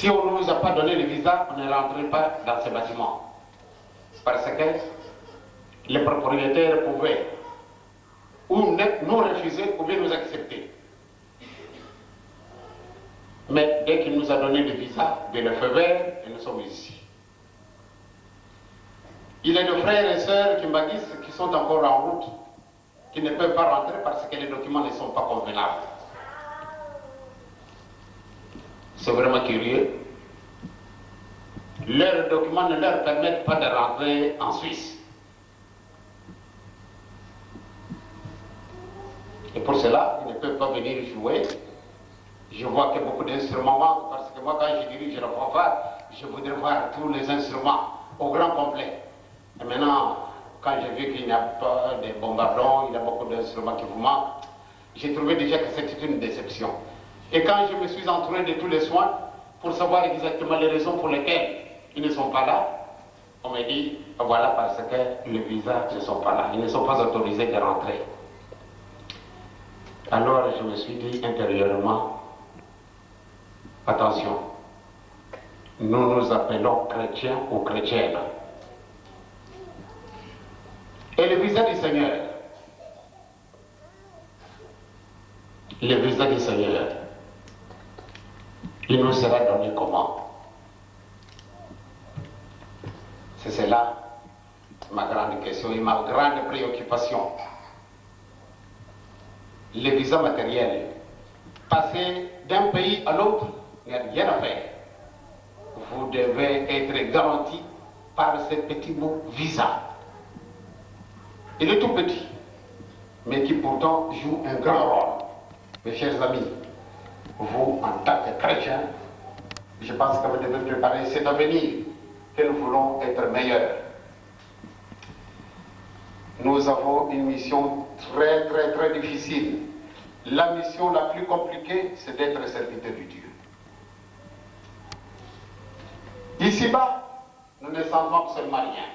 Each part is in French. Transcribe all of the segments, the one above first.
Si on ne nous a pas donné le visa, on ne rentrait pas dans ces bâtiments. Parce que les propriétaires pouvaient ou nous refuser ou bien nous accepter. Mais dès qu'il nous a donné le visa, le feu vert, et nous sommes ici. Il y a des frères et sœurs qui sont encore en route, qui ne peuvent pas rentrer parce que les documents ne sont pas convenables. C'est vraiment curieux. Leurs documents ne leur permettent pas de rentrer en Suisse. Et pour cela, ils ne peuvent pas venir jouer. Je vois que beaucoup d'instruments manquent parce que moi, quand je dirige la fanfare, je voudrais voir tous les instruments au grand complet. Et maintenant, quand j'ai vu qu'il n'y a pas de bombardons, il y a beaucoup d'instruments qui vous manquent, j'ai trouvé déjà que c'était une déception. Et quand je me suis entouré de tous les soins pour savoir exactement les raisons pour lesquelles ils ne sont pas là, on m'a dit, voilà, parce que les visas ne sont pas là, ils ne sont pas autorisés de rentrer. Alors je me suis dit intérieurement, attention, nous nous appelons chrétiens ou chrétiennes. Et le visa du Seigneur, il nous sera donné comment? C'est cela ma grande question et ma grande préoccupation. Le visa matériel, passer d'un pays à l'autre, il n'y a rien à faire. Vous devez être garanti par ce petit mot visa. Il est tout petit, mais qui pourtant joue un grand rôle. Mes chers amis, vous, en tant que chrétiens, je pense que vous devez préparer cet avenir que nous voulons être meilleurs. Nous avons une mission très difficile. La mission la plus compliquée, c'est d'être serviteur de Dieu. Ici-bas, nous ne sentons absolument rien.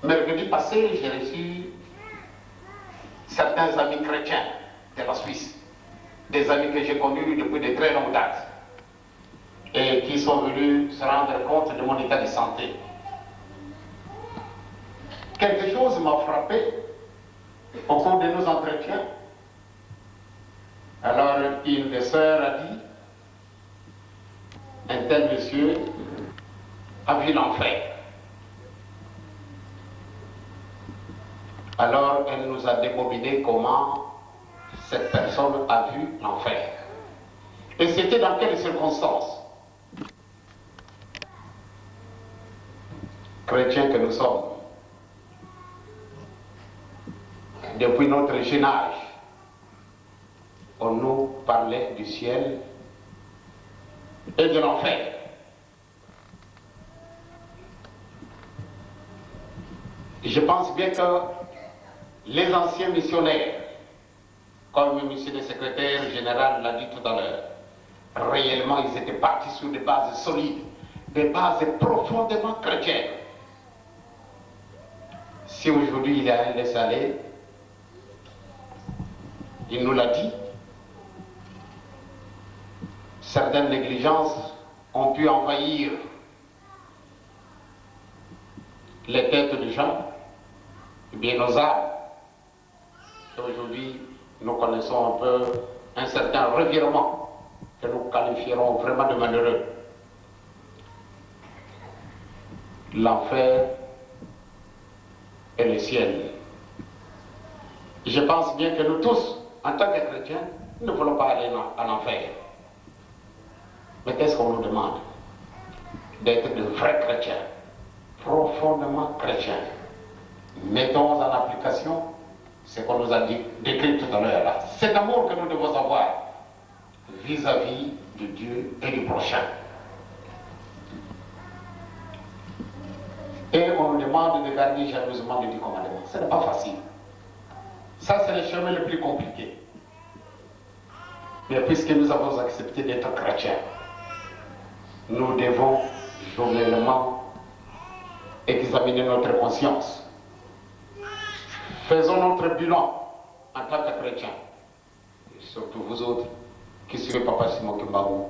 Mercredi passé, j'ai reçu certains amis chrétiens de la Suisse, des amis que j'ai connus depuis de très longues dates et qui sont venus se rendre compte de mon état de santé. Quelque chose m'a frappé au cours de nos entretiens. Alors, une des sœurs a dit, un tel monsieur a vu l'enfer. Alors, elle nous a débobiné comment cette personne a vu l'enfer. Et c'était dans quelles circonstances? Chrétiens que nous sommes, depuis notre jeune âge, on nous parlait du ciel et de l'enfer. Je pense bien que les anciens missionnaires, comme M. le secrétaire général l'a dit tout à l'heure, réellement ils étaient partis sur des bases solides, des bases profondément chrétiennes. Si aujourd'hui il y a un laisser-aller, il nous l'a dit, certaines négligences ont pu envahir les têtes des gens, et bien nos âmes. Aujourd'hui, nous connaissons un peu un certain revirement que nous qualifierons vraiment de malheureux. L'enfer et le ciel. Je pense bien que nous tous, en tant que chrétiens, nous ne voulons pas aller en enfer. Mais qu'est-ce qu'on nous demande? D'être de vrais chrétiens, profondément chrétiens. Mettons en application ce qu'on nous a décrit tout à l'heure là. Cet amour que nous devons avoir vis-à-vis de Dieu et du prochain. Et on nous demande de garder jalousement les 10 commandements. Ce n'est pas facile. Ça, c'est le chemin le plus compliqué. Mais puisque nous avons accepté d'être chrétiens, nous devons journellement examiner notre conscience. Faisons notre bilan en tant que chrétiens. Et surtout vous autres, qui serait Papa Simon Kimbarou.